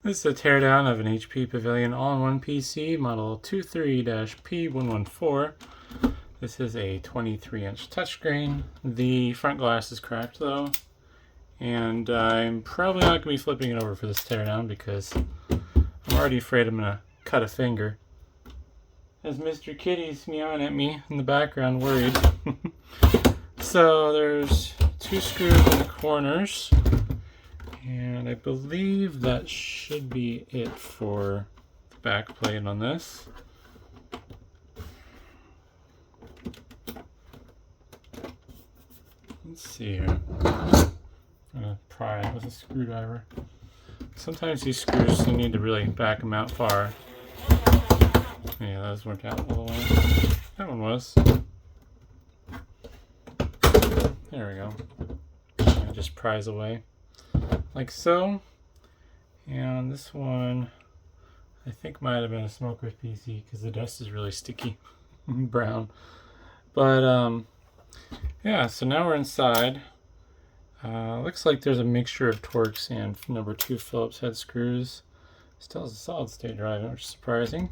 This is a teardown of an HP Pavilion all-in-one PC, model 23-P114. This is a 23-inch touchscreen. The front glass is cracked though, and I'm probably not going to be flipping it over for this teardown because I'm already afraid I'm going to cut a finger. As Mr. Kitty's meowing at me in the background, worried. So there's two screws in the corners. And I believe that should be it for the back plate on this. Let's see here. I'm gonna pry it with a screwdriver. Sometimes these screws, you need to really back them out far. Yeah, those worked out all the way. That one was. There we go. And it just pries away. Like so. And this one I think might have been a smoker's PC because the dust is really sticky brown. But yeah, so now we're inside. Looks like there's a mixture of Torx and number 2 Phillips head screws. Still has a solid state drive, which is surprising.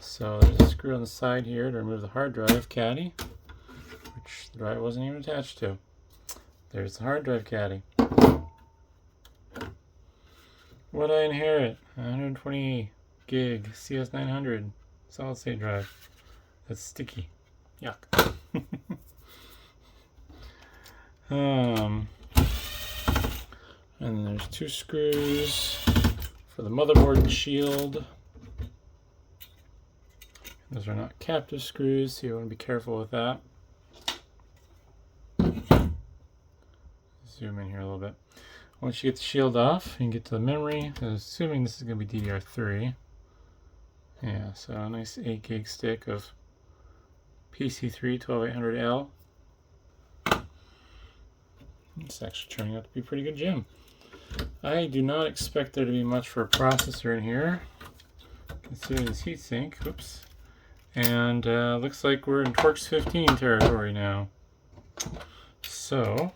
So there's a screw on the side here to remove the hard drive caddy, which the drive wasn't even attached to. There's the hard drive caddy. What'd I inherit? 120 gig CS900 solid state drive. That's sticky. Yuck. And there's 2 screws for the motherboard and shield. Those are not captive screws, so you want to be careful with that. Zoom in here a little bit. Once you get the shield off, you can get to the memory. I'm assuming this is going to be DDR3. Yeah, so a nice 8 gig stick of PC3 12800L. It's actually turning out to be a pretty good gem. I do not expect there to be much for a processor in here, considering this heatsink. Oops. And looks like we're in Torx 15 territory now. So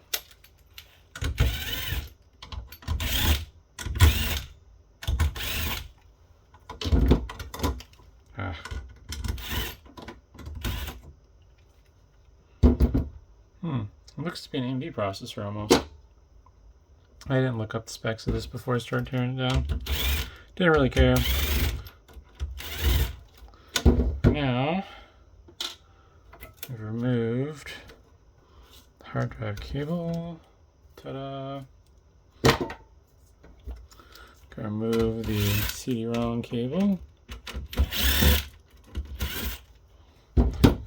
it looks to be an AMD processor almost. I didn't look up the specs of this before I started tearing it down. Didn't really care. Now, I've removed the hard drive cable. Ta-da! Gonna remove the CD-ROM cable.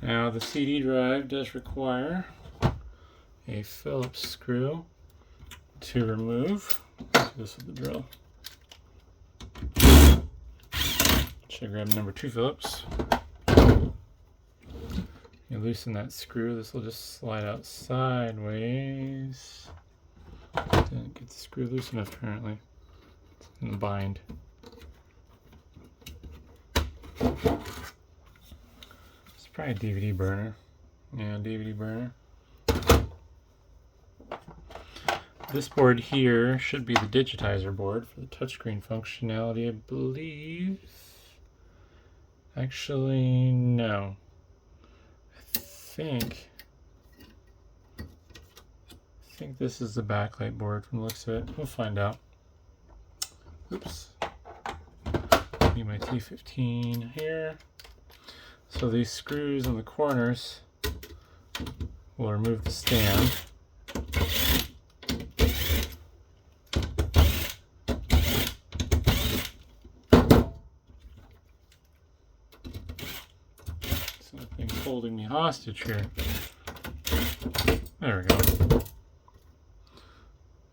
Now, the CD drive does require a Phillips screw to remove. Let's do this with the drill. Should grab number 2 Phillips. You loosen that screw, this will just slide out sideways. Didn't get the screw loose enough apparently. It's in the bind. It's probably a DVD burner. Yeah, DVD burner. This board here should be the digitizer board for the touchscreen functionality, I believe. Actually, no. I think this is the backlight board from the looks of it. We'll find out. Oops. Need my T15 here. So these screws in the corners will remove the stand. Something's holding me hostage here. There we go.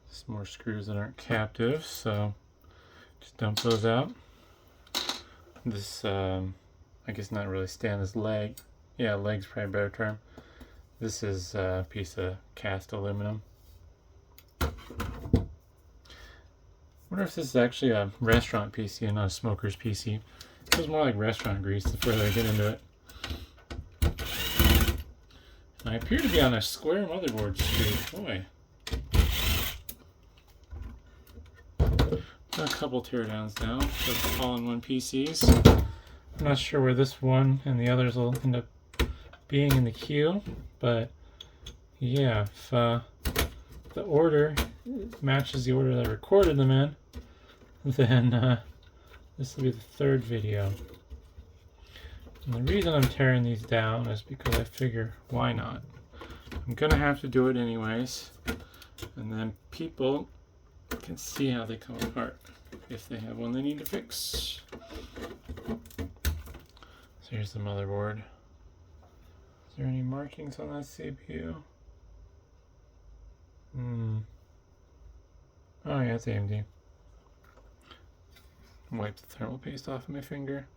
Some more screws that aren't captive, so just dump those out. This, I guess not really stand, this leg. Yeah, leg's probably a better term. This is a piece of cast aluminum. Wonder if this is actually a restaurant PC and not a smoker's PC. It feels more like restaurant grease the further I get into it. I appear to be on a square motherboard street. Boy. a couple teardowns now of all-in-one PCs. I'm not sure where this one and the others will end up being in the queue, but yeah, if the order matches the order that I recorded them in, then this will be the third video. And the reason I'm tearing these down is because I figure, why not? I'm gonna have to do it anyways, and then people can see how they come apart if they have one they need to fix. So here's the motherboard. Is there any markings on that CPU? Oh yeah, it's AMD. Wipe the thermal paste off of my finger.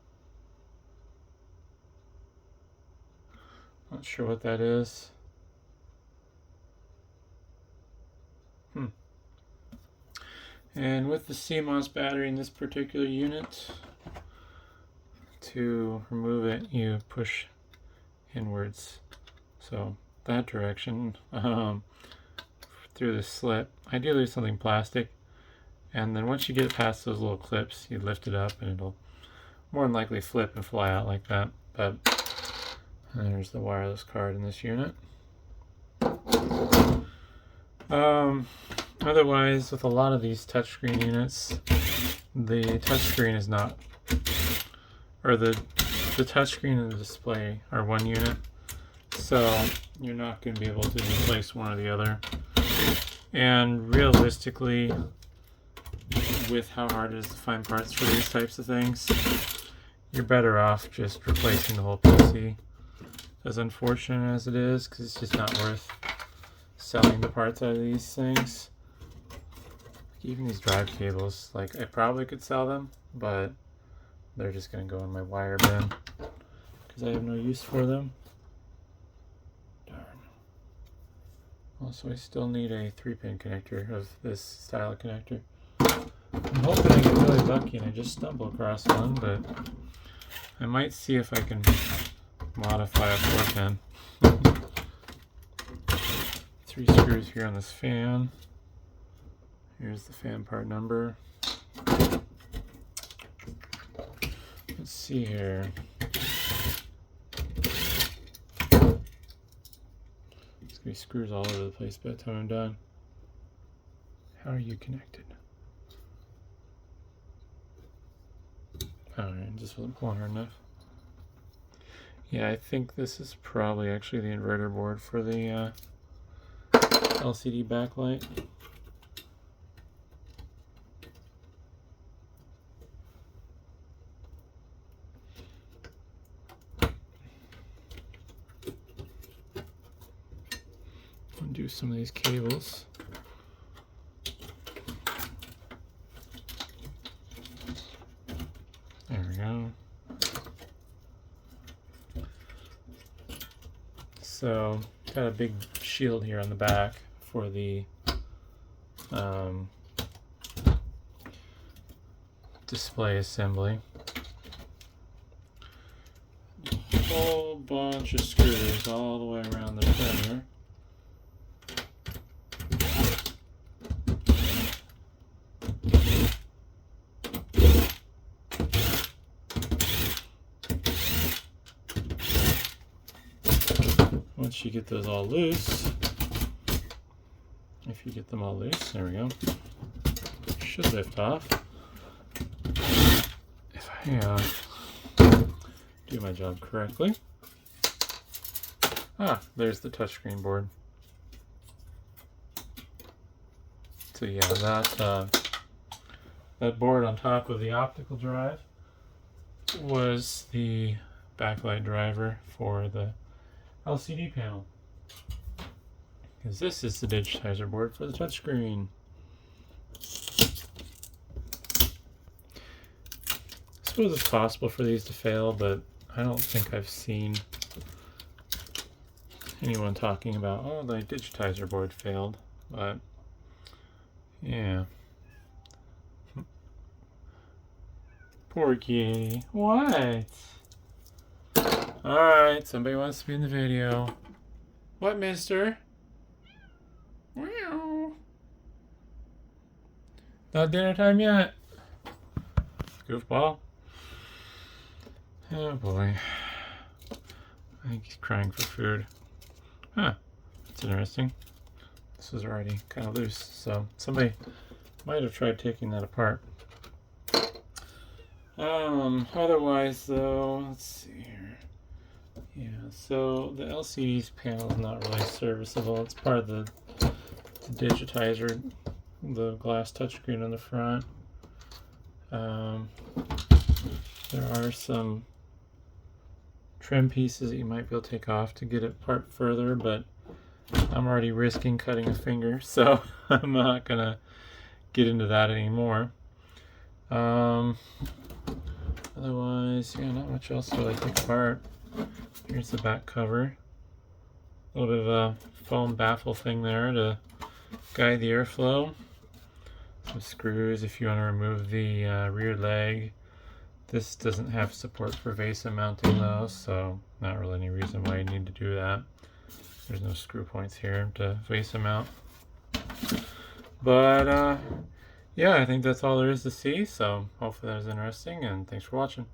Not sure what that is. And with the CMOS battery in this particular unit, to remove it, you push inwards. So that direction, through the slit, ideally something plastic. And then once you get past those little clips, you lift it up and it'll more than likely flip and fly out like that. But there's the wireless card in this unit. Otherwise, with a lot of these touchscreen units, the touchscreen is not, or the touchscreen and the display are one unit, so you're not going to be able to replace one or the other. And realistically, with how hard it is to find parts for these types of things, you're better off just replacing the whole PC. As unfortunate as it is, because it's just not worth selling the parts out of these things. Even these drive cables, like I probably could sell them, but they're just going to go in my wire bin because I have no use for them. Darn. Also, I still need a 3-pin connector of this style of connector. I'm hoping I get really lucky and I just stumble across one, but I might see if I can modify a 4-pin. 3 screws here on this fan. Here's the fan part number. Let's see here. There's gonna be screws all over the place by the time I'm done. How are you connected? Alright, just wasn't pulling hard enough. Yeah, I think this is probably actually the inverter board for the LCD backlight. Undo some of these cables. There we go. So, got a big shield here on the back for the display assembly. A whole bunch of screws all the way around the perimeter. Once you get those all loose, if you get them all loose, there we go, should lift off. If I do my job correctly. Ah, there's the touchscreen board. So yeah, that board on top of the optical drive was the backlight driver for the LCD panel, because this is the digitizer board for the touchscreen. I suppose it's possible for these to fail, but I don't think I've seen anyone talking about, oh, the digitizer board failed. But yeah, Porky, what? Alright, somebody wants to be in the video. What, mister? Meow. Not dinner time yet? goofball. Oh boy. I think he's crying for food. Huh. That's interesting. This was already kind of loose, so somebody might have tried taking that apart. Otherwise though, let's see here. Yeah, so the LCD's panel is not really serviceable. It's part of the digitizer, the glass touchscreen on the front. There are some trim pieces that you might be able to take off to get it apart further, but I'm already risking cutting a finger, so I'm not gonna get into that anymore. Otherwise, yeah, not much else to really take apart. Here's the back cover. A little bit of a foam baffle thing there to guide the airflow. Some screws if you want to remove the rear leg. This doesn't have support for VESA mounting though, so not really any reason why you need to do that. There's no screw points here to VESA mount. But yeah, I think that's all there is to see, so hopefully that was interesting, and thanks for watching.